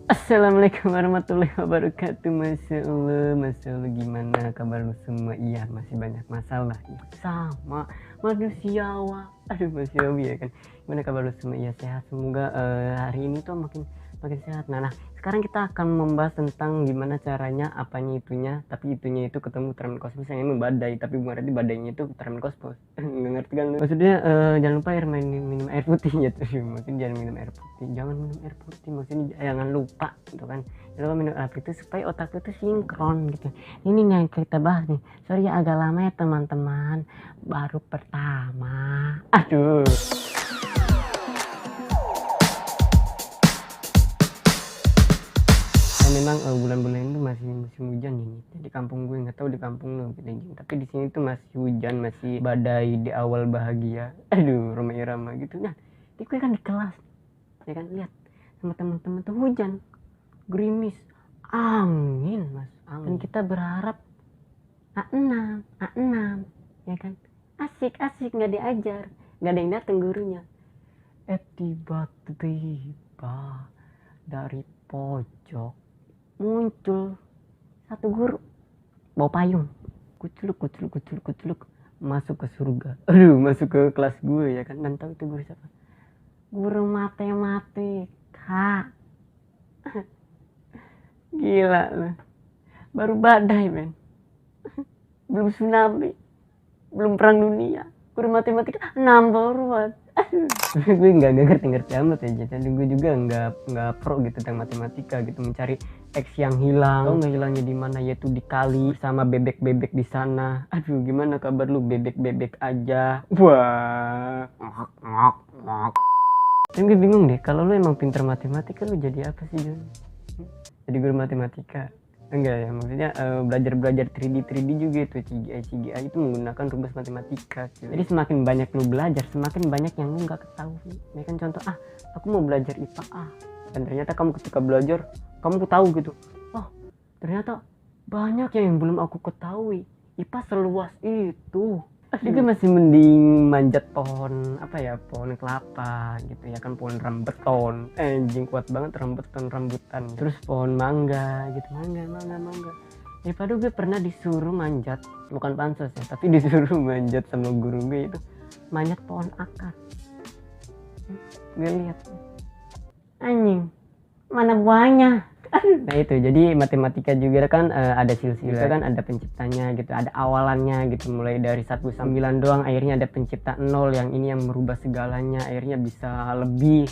Assalamualaikum warahmatullahi wabarakatuh. Masya Allah, gimana kabar lu semua? Iya, masih banyak masalah ya. Sama manusiawa. Aduh, Masya Allah ya kan. Gimana kabar lu semua? Iya, sehat. Semoga hari ini tuh makin sehat. Nah, sekarang kita akan membahas tentang gimana caranya, apanya itunya, tapi itunya itu ketemu Ultraman Cosmos yang ini badai, tapi bukan berarti badainya itu Ultraman Cosmos. Nggak ngerti kan lu? Maksudnya jangan lupa minum air putih gitu. Mungkin jangan minum air putih, maksudnya jangan lupa gitu kan. Jangan lupa minum air putih supaya otak itu sinkron gitu. Ini yang kita bahas nih. Sorry ya agak lama ya teman-teman, baru pertama. Aduh. Memang bulan-bulan itu masih musim hujan ini di kampung gue, nggak tahu di kampung lo gitu, tapi di sini tuh masih hujan, masih badai di awal bahagia. Aduh, Roma Irama gitu. Nah, di gue kan di kelas ya kan, lihat sama teman-teman tuh hujan, gerimis, angin mas, angin. Dan kita berharap A6 ya kan, asik nggak diajar, nggak ada yang datang gurunya. Tiba-tiba dari pojok muncul satu guru bawa payung, kuculuk masuk ke surga. Aduh, masuk ke kelas gue ya kan. Dan tahu itu guru siapa? Guru matematika. Gila lah, baru badai men, belum tsunami, belum perang dunia, guru matematika number one. Gue nggak ngerti amat ya, jadi gue juga nggak pro gitu tentang matematika gitu, mencari X yang hilang. Tau nggak hilangnya di mana? Yaitu dikali sama bebek di sana. Aduh, gimana kabar lu? Bebek aja. Wah, ngok. Dan gue bingung deh, kalau lu emang pinter matematika lu jadi apa sih Jun? Jadi guru matematika? Enggak ya, maksudnya belajar 3D juga itu, CGI itu menggunakan rumus matematika gitu. Jadi semakin banyak lu belajar, semakin banyak yang lu nggak ketahui ya kan. Contoh, aku mau belajar IPA dan ternyata kamu ketika belajar kamu tahu gitu, ternyata banyak yang belum aku ketahui. IPA seluas itu. Juga masih mending manjat pohon pohon kelapa gitu ya kan, pohon rambutan, anjing kuat banget, rambutan, terus pohon mangga gitu, mangga. Daripada gue pernah disuruh manjat, bukan pansos ya, tapi disuruh manjat sama guru gue itu, manjat pohon akar. Gue lihat, anjing mana buahnya. Nah itu, jadi matematika juga kan ada silsilah kan, ada penciptanya gitu, ada awalannya gitu, mulai dari 1 sampai 9 doang, akhirnya ada pencipta 0 yang ini yang merubah segalanya, akhirnya bisa lebih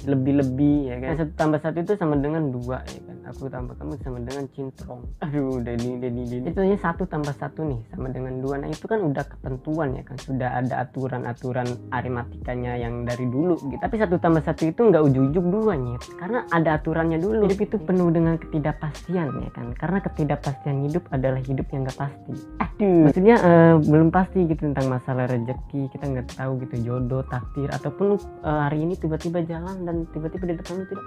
ya kan. Nah, 1 tambah 1 itu sama dengan 2 ya kan, aku tambah kamu sama dengan cintrong. Aduh, Deni itu hanya 1 tambah 1 nih sama dengan 2. Nah itu kan udah ketentuan ya kan, sudah ada aturan aritmatikanya yang dari dulu gitu. Tapi 1 tambah 1 itu nggak ujug-ujug 2 nya, karena ada aturannya dulu. Hidup itu penuh dengan ketidakpastian ya kan, karena ketidakpastian hidup adalah hidup yang gak pasti. Aduh, maksudnya belum pasti gitu tentang masalah rezeki, kita nggak tahu gitu, jodoh, takdir, ataupun hari ini tiba-tiba jalan dan tiba-tiba di depan lu tidak,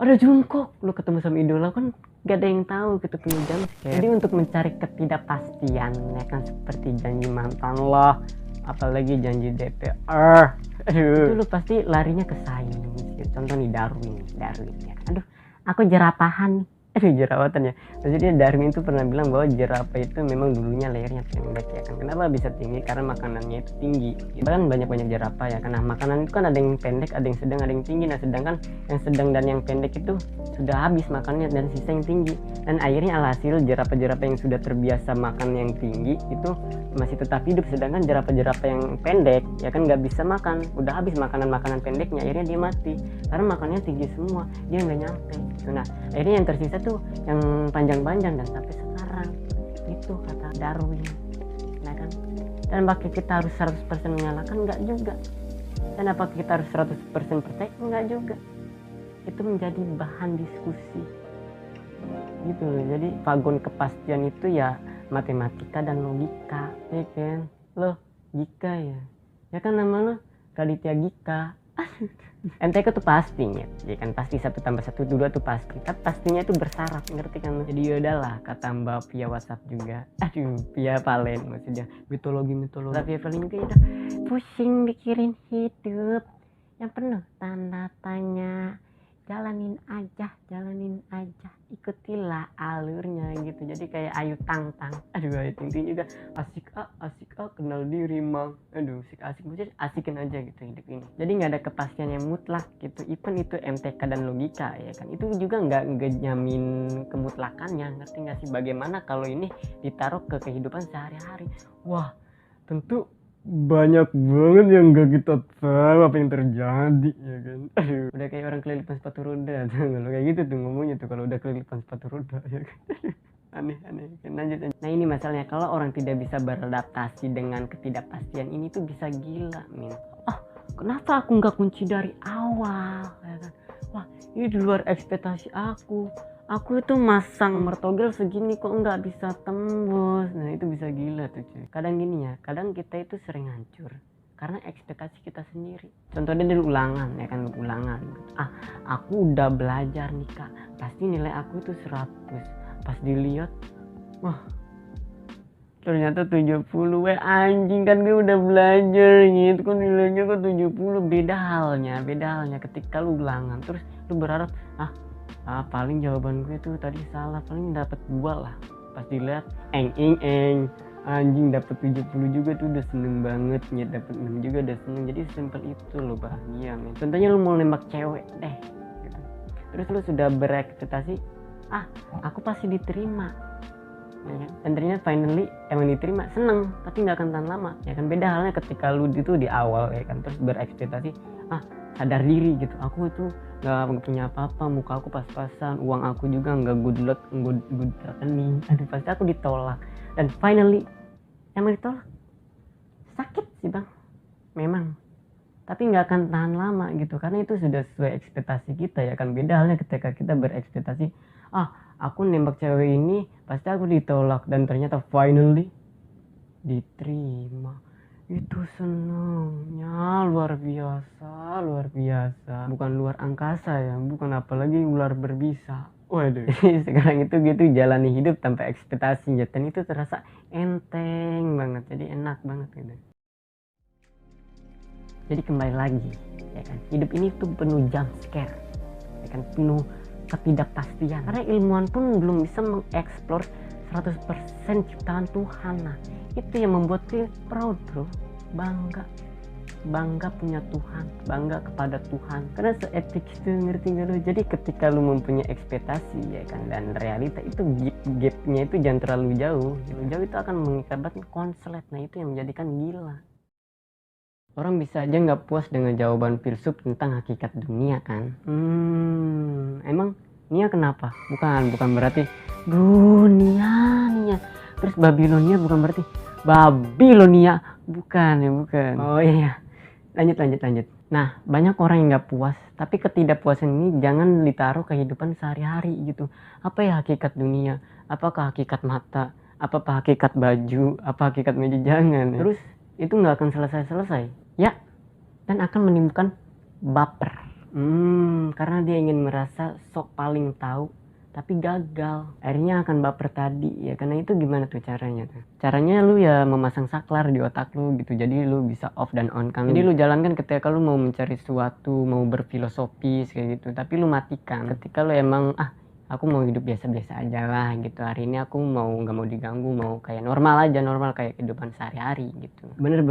ada Jungkook, lu ketemu sama idola kan gak ada yang tahu gitu, penuh jam. Jadi untuk mencari ketidakpastian ya kan, seperti janji mantan lo, apalagi janji DPR, itu lu pasti larinya ke sains gitu. Contoh nih Darwin ya kan. Aduh, aku jerapahan nih. Aduh, jerawatan ya. Maksudnya Darwin itu pernah bilang bahwa jerapah itu memang dulunya lehernya pendek ya kan. Kenapa bisa tinggi? Karena makanannya itu tinggi. Kita kan banyak jerapah ya kan. Nah, makanan itu kan ada yang pendek, ada yang sedang, ada yang tinggi. Nah, sedangkan yang sedang dan yang pendek itu sudah habis makannya dan sisa yang tinggi. Dan akhirnya alhasil jerapah yang sudah terbiasa makan yang tinggi itu masih tetap hidup, sedangkan jerapah yang pendek ya kan nggak bisa makan, udah habis makanan pendeknya, akhirnya dia mati karena makannya tinggi semua, dia nggak nyampe gitu. Nah akhirnya yang tersisa tuh yang panjang dan sampai sekarang itu kata Darwin nah kan. Dan apakah kita harus 100% menyalahkan? Nggak juga. Dan apakah kita harus 100% percaya? Nggak juga. Itu menjadi bahan diskusi gitu loh. Jadi vagon kepastian itu ya matematika dan logika ya kan. Logika ya kan, nama lo Raditya Gika. MTK tuh pastinya ya kan, pasti 1 tambah 1 2 tuh pasti, tapi pastinya itu bersyarat, ngerti kan lo? Jadi yaudahlah, kata Mbak Pia WhatsApp juga, aduh Pia Valen maksudnya, mitologi Pia Valen juga udah pusing mikirin hidup yang penuh tanda tanya, jalan jalanin aja, ikutilah alurnya gitu. Jadi kayak Ayu Tang Tang, aduh Ayu Ting Ting juga asik kenal diri mah, aduh asik maksudnya asikin aja gitu hidup ini. Jadi nggak ada kepastian yang mutlak gitu, even itu MTK dan logika ya kan, itu juga nggak nyamin kemutlakannya. Ngerti nggak sih? Bagaimana kalau ini ditaruh ke kehidupan sehari-hari? Wah, tentu banyak banget yang gak kita tahu apa yang terjadi ya kan. Aduh, udah kayak orang kelilipan sepatu roda kalau kayak gitu tuh ngomongnya tuh kalau udah kelilipan sepatu roda ya kan. Aneh kan, lanjut. Nah ini masalahnya, kalau orang tidak bisa beradaptasi dengan ketidakpastian ini tuh bisa gila min. Kenapa aku nggak kunci dari awal ya kan? Wah, ini di luar ekspektasi aku itu masang nomor togel segini kok nggak bisa tembus. Nah itu bisa gila tuh cuy. Kadang gini ya, kadang kita itu sering hancur karena ekspektasi kita sendiri. Contohnya dari ulangan ya kan, ulangan. Aku udah belajar nih kak, pasti nilai aku itu 100. Pas dilihat, wah ternyata 70. Anjing, kan gue udah belajar gitu kan, nilainya kok 70. Beda halnya ketika lu ulangan terus lu berharap paling jawaban gue tuh tadi salah, paling dapat 2 lah. Pas dilihat anjing dapat 70 juga tuh udah seneng banget. Dapat 6 juga udah seneng. Jadi simpel itu lo, bahagia men. Contohnya lu mau nembak cewek deh gitu. Terus lu sudah berekspektasi aku pasti diterima ya kan? Dan ternyata finally emang diterima, seneng, tapi nggak akan tahan lama ya kan. Beda halnya ketika lu itu di awal ya kan, terus berekspektasi sadar diri gitu, aku itu nggak punya apa-apa, muka aku pas-pasan, uang aku juga nggak good rekening, aduh pasti aku ditolak. Dan finally emang ditolak, sakit sih bang memang, tapi nggak akan tahan lama gitu, karena itu sudah sesuai ekspektasi kita ya kan. Beda halnya ketika kita berekspektasi aku nembak cewek ini pasti aku ditolak, dan ternyata finally diterima. Itu senangnya luar biasa, bukan luar angkasa ya, bukan apalagi ular berbisa. Waduh. Sekarang itu gitu jalani hidup tanpa ekspektasi, dan itu terasa enteng banget, jadi enak banget gitu. Jadi kembali lagi ya kan, hidup ini tuh penuh jump scare ya kan, penuh ketidakpastian, karena ilmuwan pun belum bisa mengeksplor 100% ciptaan Tuhan. Nah itu yang membuat gue proud bro, bangga punya Tuhan, bangga kepada Tuhan, karena seetik itu, ngerti gak lo? Jadi ketika lu mempunyai ekspektasi ya kan, dan realita itu gapnya itu jangan terlalu jauh itu akan mengakibatkan konslet. Nah itu yang menjadikan gila. Orang bisa aja nggak puas dengan jawaban filsuf tentang hakikat dunia kan. Emang Nia kenapa? Bukan berarti dunia. Terus Babilonia bukan berarti Babilonia. Bukan. Oh iya. Lanjut. Nah, banyak orang yang nggak puas, tapi ketidakpuasan ini jangan ditaruh kehidupan sehari-hari gitu. Apa ya hakikat dunia? Apakah hakikat mata? Apakah hakikat baju? Apa hakikat meja? Jangan. Terus itu nggak akan selesai ya, dan akan menimbulkan baper. Karena dia ingin merasa sok paling tahu tapi gagal, akhirnya akan baper tadi ya. Karena itu gimana tuh caranya lu ya memasang saklar di otak lu gitu, jadi lu bisa off dan on kan. Jadi lu jalankan ketika lu mau mencari sesuatu, mau berfilosofis kayak gitu, tapi lu matikan ketika lu emang aku mau hidup biasa-biasa aja lah gitu, hari ini aku nggak mau diganggu, mau kayak normal kayak kehidupan sehari-hari gitu. Bener.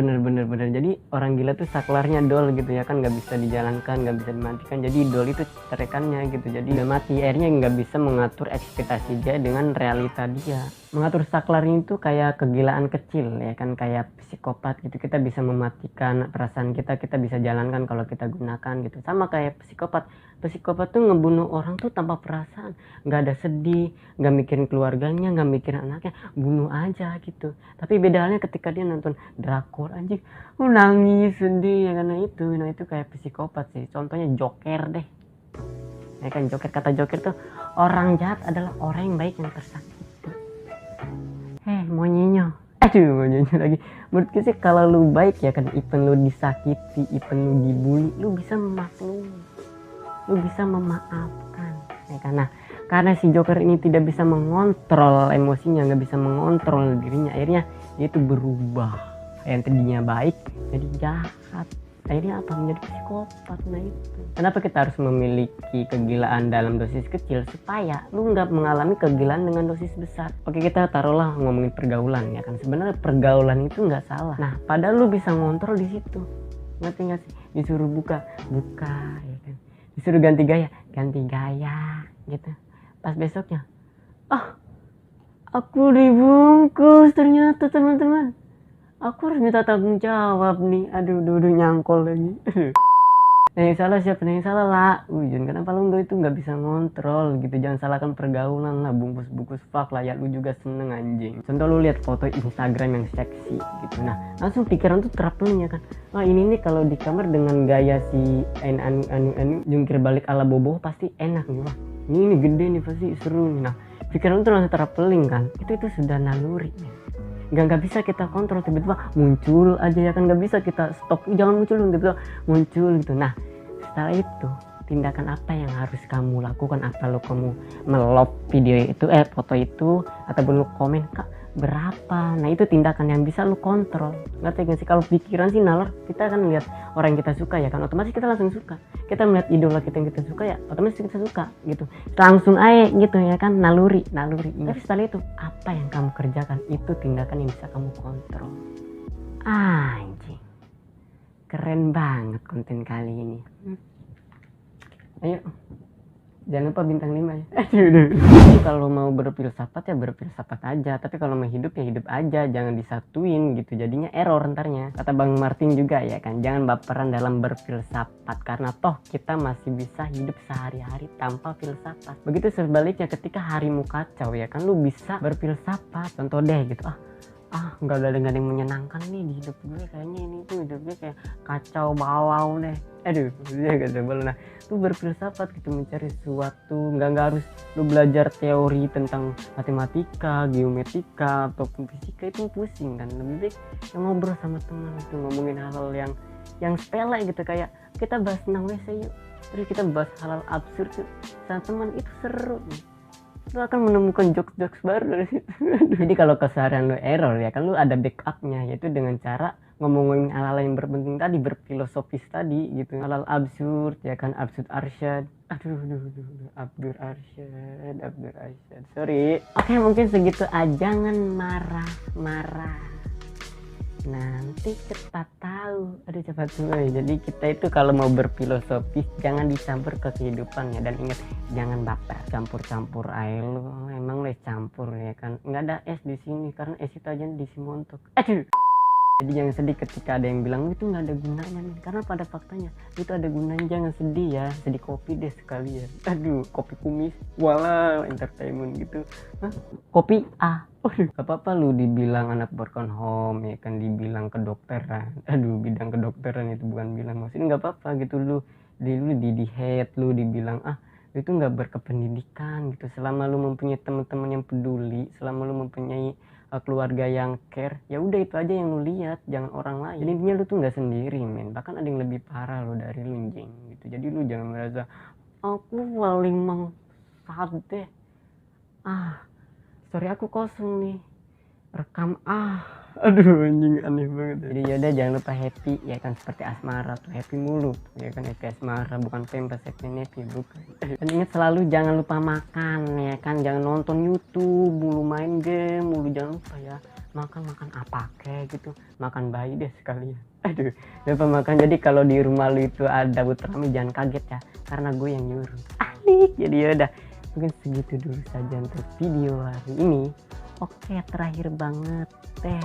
Jadi orang gila tuh saklarnya dol gitu ya kan, nggak bisa dijalankan, nggak bisa dimatikan. Jadi dol itu terekannya gitu, jadi udah mati, akhirnya nggak bisa mengatur ekspektasi dia dengan realita dia. Mengatur saklar itu kayak kegilaan kecil ya kan, kayak psikopat gitu. Kita bisa mematikan perasaan kita bisa jalankan kalau kita gunakan gitu. Sama kayak psikopat tuh ngebunuh orang tuh tanpa perasaan, nggak ada sedih, nggak mikirin keluarganya, nggak mikirin anaknya, bunuh aja gitu. Tapi beda halnya ketika dia nonton drakor, anjing nangis sedih ya, karena itu kayak psikopat sih. Contohnya Joker deh ya kan. Kata Joker tuh, orang jahat adalah orang yang baik yang tersakiti. Monyenya lagi. Menurut gue sih kalau lu baik ya kan, even lu disakiti, even lu dibully, lu bisa memaklumi, lu bisa memaafkan ya kan. Nah karena si Joker ini tidak bisa mengontrol emosinya, nggak bisa mengontrol dirinya, akhirnya dia itu berubah, yang tadinya baik jadi jahat akhirnya apa, menjadi psikopat. Nah itu kenapa kita harus memiliki kegilaan dalam dosis kecil, supaya lu nggak mengalami kegilaan dengan dosis besar. Oke, kita taruhlah ngomongin pergaulan ya kan, sebenarnya pergaulan itu nggak salah. Nah padahal lu bisa ngontrol di situ, ngerti nggak sih? Disuruh buka ya kan, disuruh ganti gaya gitu, pas besoknya aku dibungkus ternyata teman-teman, aku harus minta tanggung jawab nih. Aduh nyangkol lagi. Yang salah siapa? Yang salah lah Ujun, kenapa lu itu nggak bisa ngontrol gitu. Jangan salahkan pergaulan lah, bungkus fuck lah ya, lu juga seneng anjing. Contoh lu lihat foto Instagram yang seksi gitu, nah langsung pikiran tuh terapelnya kan, wah ini nih kalau di kamar dengan gaya si anu jungkir balik ala bobo pasti enak nih, wah ini gede nih pasti seru nih. Nah pikiran tuh langsung terapeling kan, itu sudah naluri ya. Nggak bisa kita kontrol, tiba-tiba muncul aja ya kan, nggak bisa kita stop, jangan muncul tiba-tiba muncul gitu. Nah setelah itu tindakan apa yang harus kamu lakukan? Apa lo kamu melop video itu foto itu, ataupun lo komen kak berapa? Nah itu tindakan yang bisa lo kontrol, ngerti gak sih? Kalau pikiran sih nalar, kita kan lihat orang yang kita suka ya kan, otomatis kita langsung suka. Kita melihat idola kita yang kita suka ya otomatis kita suka gitu, langsung aja gitu ya kan, naluri. Tapi setelah itu apa yang kamu kerjakan, itu tindakan yang bisa kamu kontrol. Anjing, keren banget konten kali ini. Ayo jangan lupa bintang 5 ya. Kalau mau berfilsafat ya berfilsafat aja, tapi kalau mau hidup ya hidup aja, jangan disatuin gitu, jadinya error ntarnya. Kata Bang Martin juga ya kan, jangan baperan dalam berfilsafat, karena toh kita masih bisa hidup sehari-hari tanpa filsafat. Begitu sebaliknya, ketika harimu kacau ya kan, lu bisa berfilsafat. Contoh deh gitu, nggak ada yang menyenangkan nih di hidup gue, kayaknya ini tuh hidup gue kayak kacau balau deh. Aduh dia gak coba. Nah lu berfilsafat gitu, mencari sesuatu, nggak harus lu belajar teori tentang matematika, geometrika ataupun fisika, itu pusing kan. Lebih baik ngobrol sama teman itu, ngomongin hal-hal yang sepele gitu, kayak kita bahas tentang WC yuk, terus kita bahas hal-hal absurd yuk sama teman, itu seru nih. Lu akan menemukan jokes baru dari situ. Jadi kalau keseharian lu error ya kan, lu ada backupnya, yaitu dengan cara ngomongin hal-hal yang berpenting tadi, berfilosofis tadi gitu, hal-hal absurd ya kan, absurd Arsyad. Abdur Arsyad, sorry. Oke, mungkin segitu aja, jangan marah, nanti kita tahu. Aduh cepat semua. Jadi kita itu kalau mau berfilosofis jangan dicampur ke kehidupan ya, dan ingat jangan baper, campur air lu, emang lu campur ya kan, nggak ada es di sini karena es itu aja diisi montok. Jadi jangan sedih ketika ada yang bilang itu nggak ada gunanya nih, karena pada faktanya itu ada gunanya. Jangan sedih ya, sedih kopi deh sekali ya. Kopi kumis, wala entertainment gitu. Kopi gak apa-apa lu dibilang anak broken home ya kan, dibilang kedokteran, bidang kedokteran itu bukan bilang, maksudnya nggak apa-apa gitu. Lu di hate, lu dibilang itu nggak berkependidikan gitu. Selama lu mempunyai teman-teman yang peduli, selama lu mempunyai keluarga yang care, ya udah itu aja yang lu lihat, jangan orang lain. Jadi intinya lu tuh nggak sendiri men, bahkan ada yang lebih parah lo dari lu jeng gitu. Jadi lu jangan merasa aku paling mangsat deh, sorry aku kosong nih rekam, anjing aneh banget ya. Jadi yaudah jangan lupa happy ya kan, seperti asmara tuh happy mulu ya kan, happy asmara bukan pempas, happy bukan. Dan ingat selalu jangan lupa makan ya kan, jangan nonton YouTube mulu, main game mulu, jangan lupa ya makan apa kayak gitu, makan bayi deh sekalian. Lupa makan. Jadi kalau di rumah lu itu ada Ultraman jangan kaget ya, karena gue yang nyuruh. Jadi yaudah mungkin segitu dulu saja untuk video hari ini. Oke, terakhir banget teh.